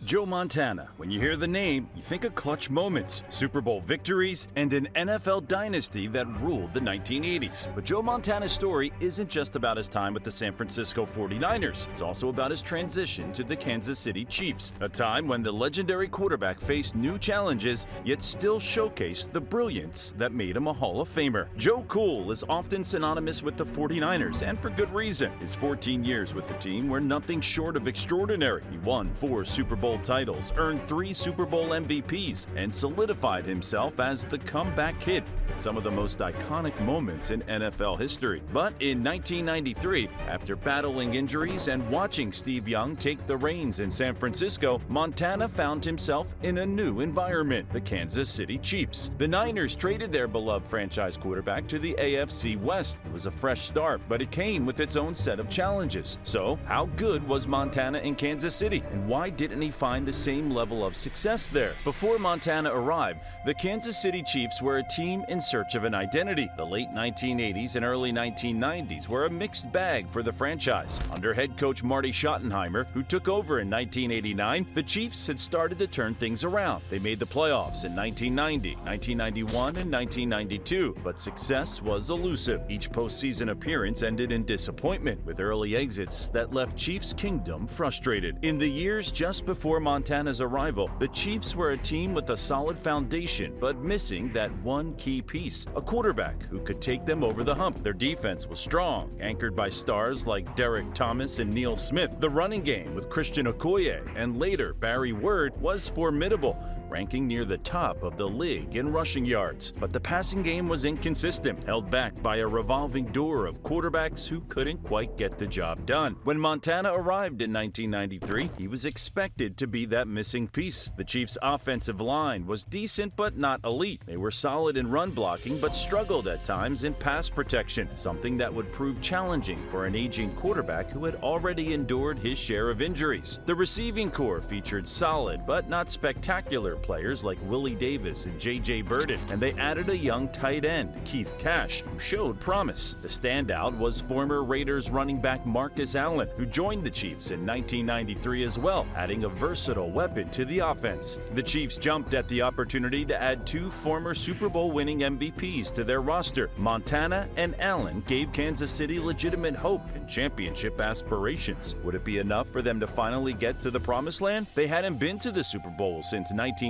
Joe Montana. When you hear the name, you think of clutch moments, Super Bowl victories, and an NFL dynasty that ruled the 1980s. But Joe Montana's story isn't just about his time with the San Francisco 49ers. It's also about his transition to the Kansas City Chiefs, a time when the legendary quarterback faced new challenges, yet still showcased the brilliance that made him a Hall of Famer. Joe Cool is often synonymous with the 49ers, and for good reason. His 14 years with the team were nothing short of extraordinary. He won 4 Super Bowl titles, earned 3 Super Bowl MVPs, and solidified himself as the comeback kid with some of the most iconic moments in NFL history. But in 1993, after battling injuries and watching Steve Young take the reins in San Francisco, Montana found himself in a new environment, the Kansas City Chiefs. The Niners traded their beloved franchise quarterback to the AFC West. It was a fresh start, but it came with its own set of challenges. So, how good was Montana in Kansas City, and why didn't he find the same level of success there? Before Montana arrived, the Kansas City Chiefs were a team in search of an identity. The late 1980s and early 1990s were a mixed bag for the franchise. Under head coach Marty Schottenheimer, who took over in 1989, the Chiefs had started to turn things around. They made the playoffs in 1990, 1991, and 1992, but success was elusive. Each postseason appearance ended in disappointment, with early exits that left Chiefs Kingdom frustrated. In the years just before Montana's arrival, the Chiefs were a team with a solid foundation, but missing that one key piece, a quarterback who could take them over the hump. Their defense was strong, anchored by stars like Derek Thomas and Neil Smith. The running game with Christian Okoye and later Barry Word was formidable, ranking near the top of the league in rushing yards. But the passing game was inconsistent, held back by a revolving door of quarterbacks who couldn't quite get the job done. When Montana arrived in 1993, he was expected to be that missing piece. The Chiefs' offensive line was decent but not elite. They were solid in run blocking but struggled at times in pass protection, something that would prove challenging for an aging quarterback who had already endured his share of injuries. The receiving corps featured solid but not spectacular players like Willie Davis and J.J. Burden, and they added a young tight end, Keith Cash, who showed promise. The standout was former Raiders running back Marcus Allen, who joined the Chiefs in 1993 as well, adding a versatile weapon to the offense. The Chiefs jumped at the opportunity to add 2 former Super Bowl winning MVPs to their roster. Montana and Allen gave Kansas City legitimate hope and championship aspirations. Would it be enough for them to finally get to the promised land? They hadn't been to the Super Bowl since 1970,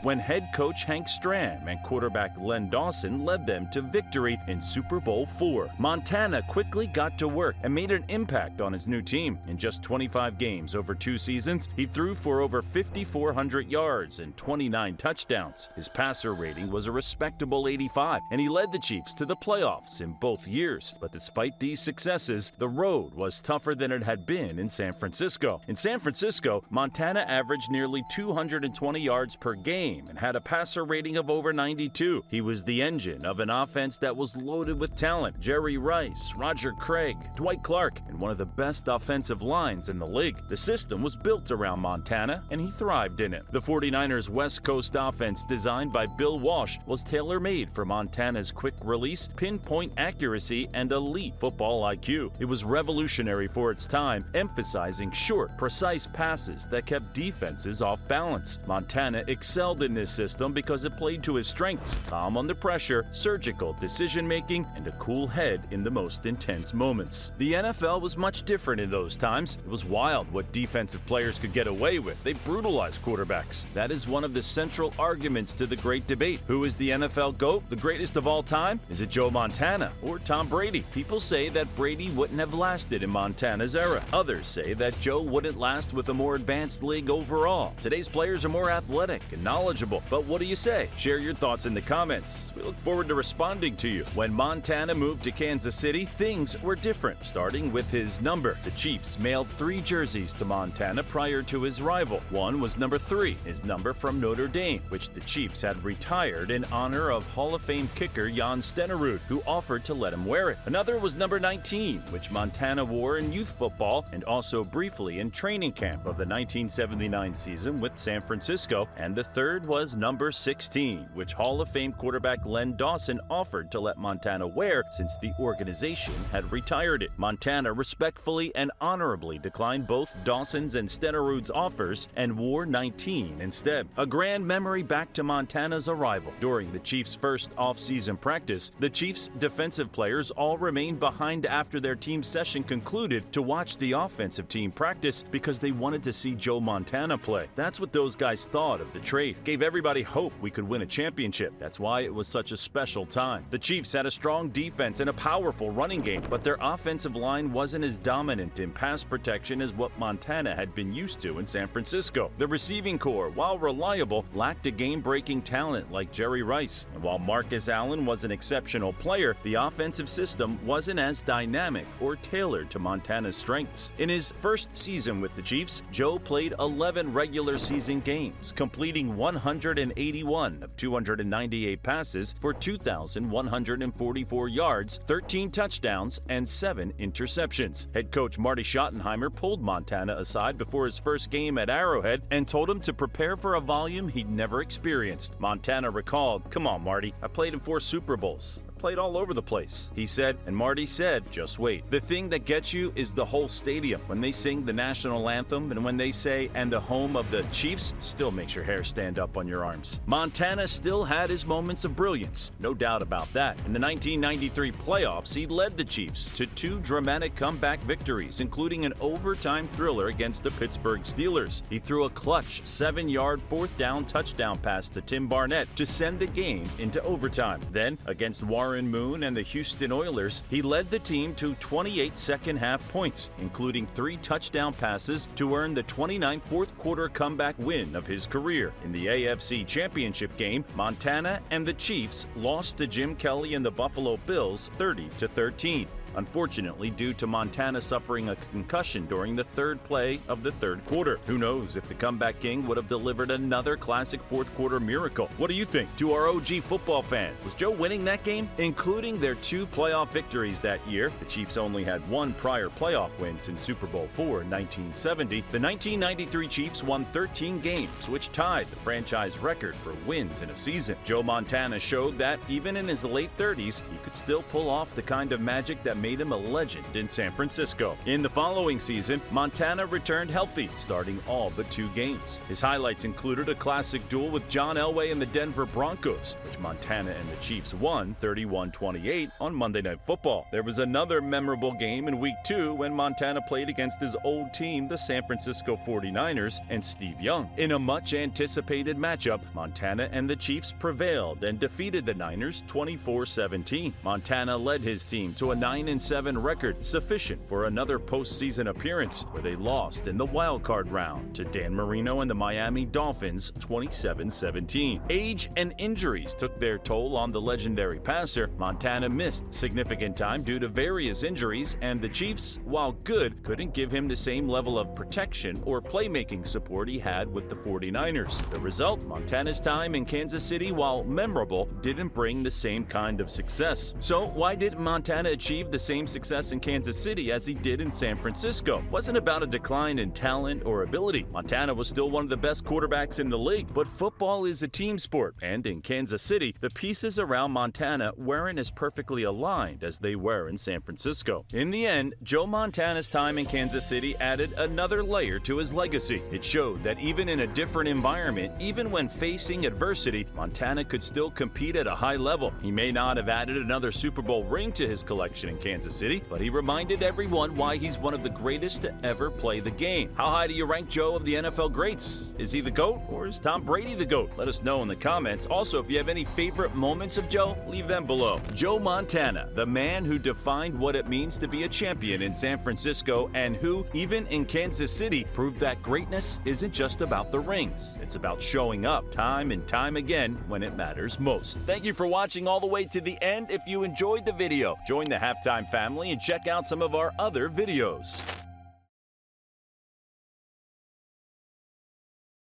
when head coach Hank Stram and quarterback Len Dawson led them to victory in Super Bowl IV. Montana quickly got to work and made an impact on his new team. In just 25 games over 2 seasons, he threw for over 5,400 yards and 29 touchdowns. His passer rating was a respectable 85, and he led the Chiefs to the playoffs in both years. But despite these successes, the road was tougher than it had been in San Francisco. In San Francisco, Montana averaged nearly 220 yards per game and had a passer rating of over 92. He was the engine of an offense that was loaded with talent: Jerry Rice, Roger Craig, Dwight Clark, and one of the best offensive lines in the league. The system was built around Montana, and he thrived in it. The 49ers' West Coast offense, designed by Bill Walsh, was tailor-made for Montana's quick release, pinpoint accuracy, and elite football IQ. It was revolutionary for its time, emphasizing short, precise passes that kept defenses off balance. Montana excelled in this system because it played to his strengths: calm under pressure, surgical decision-making, and a cool head in the most intense moments. The NFL was much different in those times. It was wild what defensive players could get away with. They brutalized quarterbacks. That is one of the central arguments to the great debate. Who is the NFL GOAT, the greatest of all time? Is it Joe Montana or Tom Brady? People say that Brady wouldn't have lasted in Montana's era. Others say that Joe wouldn't last with a more advanced league overall. Today's players are more athletic and knowledgeable, but what do you say? Share your thoughts in the comments. We look forward to responding to you. When Montana moved to Kansas City, things were different, starting with his number. The Chiefs mailed 3 jerseys to Montana prior to his arrival. One was number 3, his number from Notre Dame, which the Chiefs had retired in honor of Hall of Fame kicker Jan Stenerud, who offered to let him wear it. Another was number 19, which Montana wore in youth football and also briefly in training camp of the 1979 season with San Francisco, and the third was number 16, which Hall of Fame quarterback Len Dawson offered to let Montana wear since the organization had retired it. Montana respectfully and honorably declined both Dawson's and Stenerud's offers and wore 19 instead. A grand memory back to Montana's arrival. During the Chiefs' first off-season practice, the Chiefs' defensive players all remained behind after their team session concluded to watch the offensive team practice because they wanted to see Joe Montana play. That's what those guys thought of the trade. Gave everybody hope we could win a championship. That's why it was such a special time. The Chiefs had a strong defense and a powerful running game, but their offensive line wasn't as dominant in pass protection as what Montana had been used to in San Francisco. The receiving corps, while reliable, lacked a game-breaking talent like Jerry Rice. And while Marcus Allen was an exceptional player, the offensive system wasn't as dynamic or tailored to Montana's strengths. In his first season with the Chiefs, Joe played 11 regular season games, completing 181 of 298 passes for 2,144 yards, 13 touchdowns, and 7 interceptions. Head coach Marty Schottenheimer pulled Montana aside before his first game at Arrowhead and told him to prepare for a volume he'd never experienced. Montana recalled, "Come on, Marty, I played in 4 Super Bowls. Played all over the place," he said, and Marty said, "Just wait. The thing that gets you is the whole stadium. When they sing the national anthem and when they say, 'and the home of the Chiefs,' still makes your hair stand up on your arms." Montana still had his moments of brilliance, no doubt about that. In the 1993 playoffs, he led the Chiefs to 2 dramatic comeback victories, including an overtime thriller against the Pittsburgh Steelers. He threw a clutch 7-yard 4th-down touchdown pass to Tim Barnett to send the game into overtime. Then, against Warren Moon and the Houston Oilers, he led the team to 28 second-half points, including 3 touchdown passes to earn the 29th fourth-quarter comeback win of his career. In the AFC Championship game, Montana and the Chiefs lost to Jim Kelly and the Buffalo Bills 30-13. Unfortunately, due to Montana suffering a concussion during the 3rd play of the 3rd quarter. Who knows if the comeback king would have delivered another classic 4th-quarter miracle. What do you think? To our OG football fan, was Joe winning that game? Including their 2 playoff victories that year, the Chiefs only had 1 prior playoff win since Super Bowl IV in 1970. The 1993 Chiefs won 13 games, which tied the franchise record for wins in a season. Joe Montana showed that even in his late 30s, he could still pull off the kind of magic that made him a legend in San Francisco. In the following season, Montana returned healthy, starting all but 2 games. His highlights included a classic duel with John Elway and the Denver Broncos, which Montana and the Chiefs won 31-28 on Monday Night Football. There was another memorable game in Week 2 when Montana played against his old team, the San Francisco 49ers, and Steve Young. In a much-anticipated matchup, Montana and the Chiefs prevailed and defeated the Niners 24-17. Montana led his team to a 9-7 record, sufficient for another postseason appearance, where they lost in the wildcard round to Dan Marino and the Miami Dolphins 27-17. Age and injuries took their toll on the legendary passer. Montana missed significant time due to various injuries, and the Chiefs, while good, couldn't give him the same level of protection or playmaking support he had with the 49ers. The result, Montana's time in Kansas City, while memorable, didn't bring the same kind of success. So why didn't Montana achieve the same success in Kansas City as he did in San Francisco? It wasn't about a decline in talent or ability. Montana was still one of the best quarterbacks in the league, but football is a team sport, and in Kansas City, the pieces around Montana weren't as perfectly aligned as they were in San Francisco. In the end, Joe Montana's time in Kansas City added another layer to his legacy. It showed that even in a different environment, even when facing adversity, Montana could still compete at a high level. He may not have added another Super Bowl ring to his collection in Kansas City, but he reminded everyone why he's one of the greatest to ever play the game. How high do you rank Joe of the NFL greats? Is he the GOAT, or is Tom Brady the GOAT? Let us know in the comments. Also, if you have any favorite moments of Joe, leave them below. Joe Montana, the man who defined what it means to be a champion in San Francisco, and who, even in Kansas City, proved that greatness isn't just about the rings. It's about showing up time and time again when it matters most. Thank you for watching all the way to the end. If you enjoyed the video, join the Halftime family and check out some of our other videos.